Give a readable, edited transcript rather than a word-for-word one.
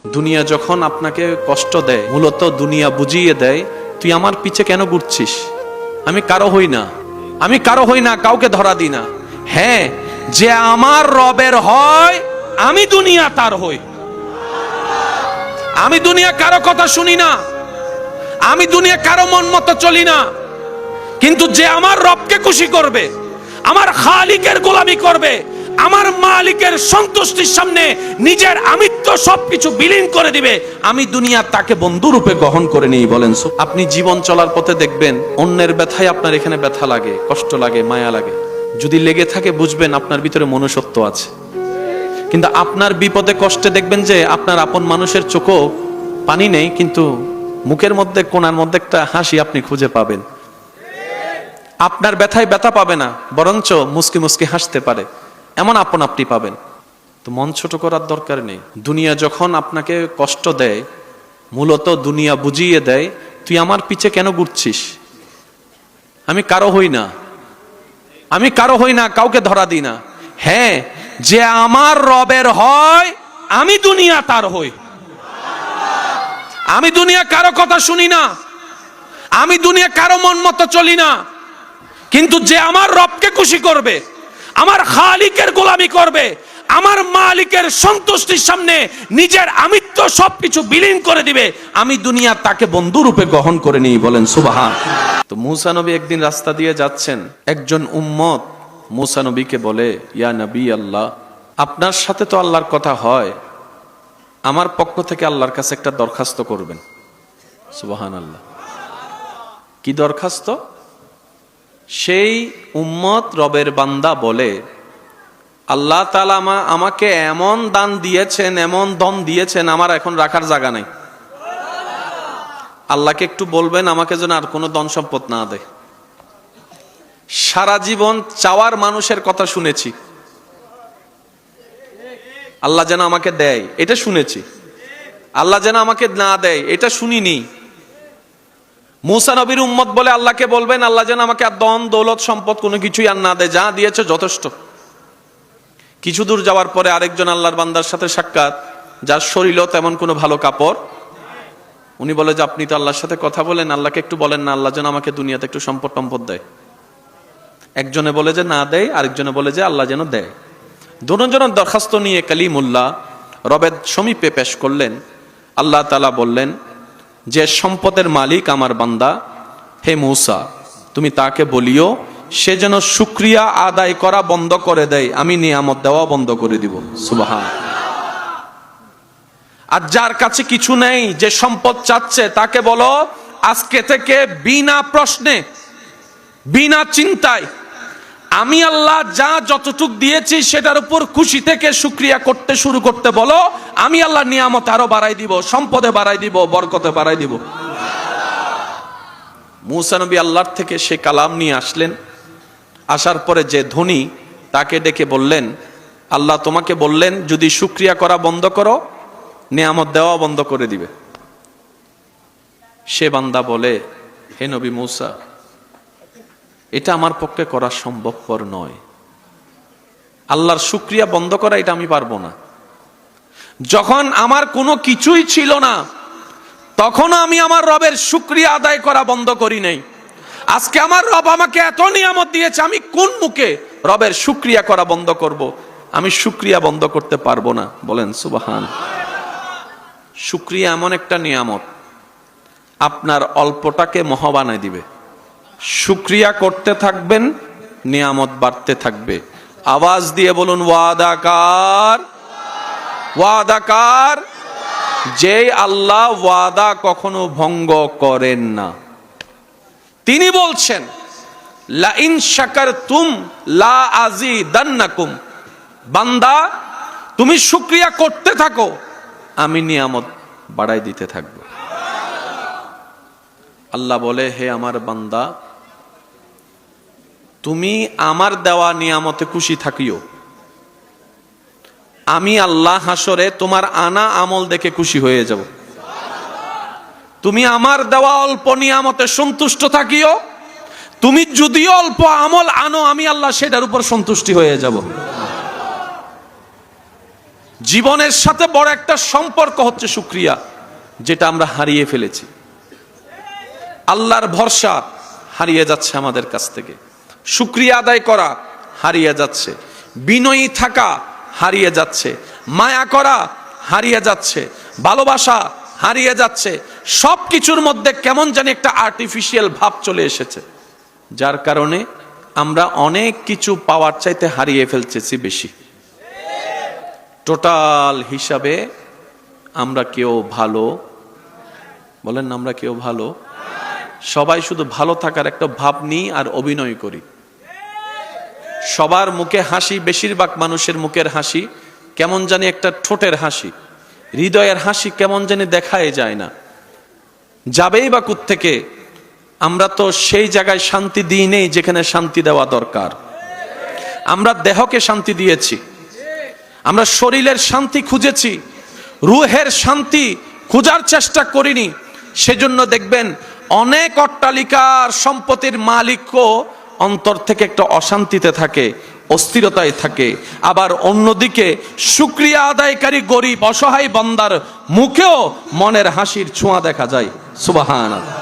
দুনিয়া যখন আপনাকে কষ্ট দেয়, মূলত দুনিয়া বুঝিয়ে দেয় তুই আমার পিছে কেন ঘুরছিস। আমি কারো হই না, কাউকে ধরা দিই না। হ্যাঁ, যে আমার রবের হয় আমি দুনিয়া তার হই। আমি দুনিয়া কারো কথা শুনি না, আমি দুনিয়া কারো মন মতো চলি না। কিন্তু যে আমার রবকে খুশি করবে, আমার খালিকের গোলামি করবে, আমার মালিকের সন্তুষ্টির সামনে নিজের আমিত্ব সবকিছু বিলীন করে দিবে, আমি দুনিয়া তাকে বন্ধু রূপে গ্রহণ করে নিই। বলেন, আপনি জীবন চলার পথে দেখবেন অন্যের ব্যথায় আপনার এখানে ব্যথা লাগে, কষ্ট লাগে, মায়া লাগে। যদি লেগে থাকে বুঝবেন আপনার ভিতরে মনুষ্যত্ব আছে। কিন্তু আপনার বিপদে কষ্টে দেখবেন যে আপনার আপন মানুষের চোখও পানি নেই, কিন্তু মুখের মধ্যে কোণার মধ্যে একটা হাসি আপনি খুঁজে পাবেন। আপনার ব্যথায় ব্যথা পাবে না, বরঞ্চ মুস্কি মুস্কি হাসতে পারে, এমন আপন আপনি পাবেন। তো মন ছোট করার দরকার নেই। দুনিয়া যখন আপনাকে কষ্ট দেয়, মূলত দুনিয়া বুঝিয়ে দেয় তুই আমার পিছে কেন ঘুরছিস। আমি কারো হই না, কাউকে ধরা দিই না। হ্যাঁ, যে আমার রবের হয় আমি দুনিয়া তার হই। আমি দুনিয়া কারো কথা শুনি না, আমি দুনিয়া কারো মন মতো চলি না। কিন্তু যে আমার রবকে খুশি করবে, আমার খালিকের গোলামি করবে, আমার মালিকের সন্তুষ্টির সামনে নিজের আমিত্ব সবকিছু বিলীন করে দিবে, আমি দুনিয়া তাকে বন্ধু রূপে গ্রহণ করে নিই। বলেন সুবহান। তো মূসা নবী একদিন রাস্তা দিয়ে যাচ্ছেন, একজন উম্মত মূসা নবীকে বলে, ইয়া নবী আল্লাহ, আপনার সাথে তো আল্লাহর কথা হয়, আমার পক্ষ থেকে আল্লাহর কাছে একটা দরখাস্ত করবেন। সুবহানাল্লাহ। কি দরখাস্ত? সেই উম্মত রবের বান্দা বলে, আল্লাহ তাআলা আমাকে এমন দান দিয়েছেন, এমন দম দিয়েছেন, আমার এখন রাখার জায়গা নাই। আল্লাহকে একটু বলবেন আমাকে যেন আর কোনো ধন সম্পদ না দেয়। সারা জীবন চাওয়ার মানুষের কথা শুনেছি, আল্লাহ যেন আমাকে দেয় এটা শুনেছি, আল্লাহ যেন আমাকে না দেয় এটা শুনিনি। মূসা নবীর উম্মত বলে আল্লাহকে বলবেন আল্লাহ যেন আমাকে আর ধন দৌলত সম্পদ কোনো কিছুই আর না দেয়, যা দিয়েছে যথেষ্ট। কিছু দূর যাওয়ার পরে আরেকজন আল্লাহর বান্দার সাথে সাক্ষাৎ, যার শরীরও তেমন কোনো ভালো কাপড়। উনি বলে যে আপনি তো আল্লাহর সাথে কথা বলেন, আল্লাহকে একটু বলেন না আল্লাহ যেন আমাকে দুনিয়াতে একটু সম্পদ টম্পদ দেয়। একজনে বলে যে না দেয়, আরেকজনে বলে যে আল্লাহ যেন দেয়। দুজনের দরখাস্ত নিয়ে কালিমুল্লাহ রবের সমীপে পেশ করলেন। আল্লাহ তাআলা বললেন যে সম্পদের মালিক আমার বান্দা, হে মূসা তুমি তাকে বলিও সে যেন শুকরিয়া আদায় করা বন্ধ করে দেয়, আমি নিয়ামত দেওয়া বন্ধ করে দিব। সুবহান। আর যার কাছে কিছু নেই, যে সম্পদ চাচ্ছে, তাকে বলো আজকে থেকে বিনা প্রশ্নে, বিনা চিন্তায় আমি আল্লাহ যা যতটুক দিয়েছি সেটার উপর খুশি থেকে শুকরিয়া করতে শুরু করতে বলো। আমি আল্লাহ নিয়ামত আরো বাড়াই দিব, সম্পদে বাড়াই দিব, বরকতে বাড়াই দিব। মূসা নবী আল্লাহর থেকে সে কালাম নিয়ে আসলেন। আসার পরে যে ধনী, তাকে ডেকে বললেন আল্লাহ তোমাকে বললেন যদি শুকরিয়া করা বন্ধ করো নিয়ামত দেওয়া বন্ধ করে দিবে। সে বান্দা বলে, হে নবী মূসা, এটা আমার পক্ষে করা সম্ভবপর নয়। আল্লাহর শুকরিয়া বন্ধ করা এটা আমি পারবো না। যখন আমার কোনো কিছুই ছিল না, তখন আমি আমার রবের শুকরিয়া আদায় করা বন্ধ করি নাই। আজকে আমার রব আমাকে এত নিয়ামত দিয়েছে, আমি কোন মুখে রবের শুকরিয়া করা বন্ধ করব? আমি শুকরিয়া বন্ধ করতে পারবো না। বলেন সুবহান। শুকরিয়া এমন একটা নিয়ামত, আপনার অল্পটাকে মহা বানায় দিবে। শুকরিয়া করতে থাকবেন, নিয়ামত বাড়তে থাকবে। আওয়াজ দিয়ে বলুন ওয়াদাকার, ওয়াদাকার। যে আল্লাহ ওয়াদা কখনো ভঙ্গ করেন না, তিনি বলছেন লা ইন শাকারতুম লা আযীদান্নাকুম। বান্দা তুমি শুকরিয়া করতে থাকো, আমি নিয়ামত বাড়াই দিতে থাকব। আল্লাহ বলে, হে আমার বান্দা, তুমি আমার দেওয়া নিয়ামতে খুশি থাকিও। আমি আল্লাহ হাসরে তোমার আনা আমল দেখে খুশি হয়ে যাব। তুমি আমার দেওয়া অল্প নিয়ামতে সন্তুষ্ট থাকিও, তুমি যদিও অল্প আমল আনো, আমি আল্লাহ সেটার উপর সন্তুষ্টি হয়ে যাব। জীবনের সাথে বড় একটা সম্পর্ক হচ্ছে শুকরিয়া, যেটা আমরা হারিয়ে ফেলেছি। আল্লাহর ভরসা হারিয়ে যাচ্ছে আমাদের কাছ থেকে, শুকরিয়া আদায় করা হারিয়ে যাচ্ছে, বিনয়ী থাকা হারিয়ে যাচ্ছে, মায়া করা হারিয়ে যাচ্ছে, ভালোবাসা হারিয়ে যাচ্ছে। সব কিছুর মধ্যে কেমন জানি একটা আর্টিফিশিয়াল ভাব চলে এসেছে, যার কারণে আমরা অনেক কিছু পাওয়ার চাইতে হারিয়ে ফেলতেছি বেশি। টোটাল হিসাবে আমরা কেউ ভালো, বলেন না, আমরা কেউ ভালো, সবাই শুধু ভালো থাকার একটা ভাব নিই আর অভিনয় করি। সবার মুখে হাসি, বেশিরভাগ মানুষের মুখের হাসি কেমন জানি একটা ঠোঁটের হাসি, হৃদয়ের হাসি কেমন জানি দেখাই যায় না। যাবেই বা কোত্থেকে? আমরা তো সেই জায়গায় শান্তি দিই নেই যেখানে শান্তি দেওয়া দরকার। আমরা দেহকে শান্তি দিয়েছি, আমরা শরীরের শান্তি খুঁজেছি, রুহের শান্তি খোঁজার চেষ্টা করিনি। সেজন্য দেখবেন অনেক অট্টালিকার সম্পত্তির মালিকও অন্তর থেকে একটা অশান্তিতে থাকে, অস্থিরতায় থাকে। আবার অন্যদিকে শুকরিয়া আদায়কারী গরিব অসহায় বান্দার মুখেও মনের হাসির ছোঁয়া দেখা যায়। সুবহানাল্লাহ।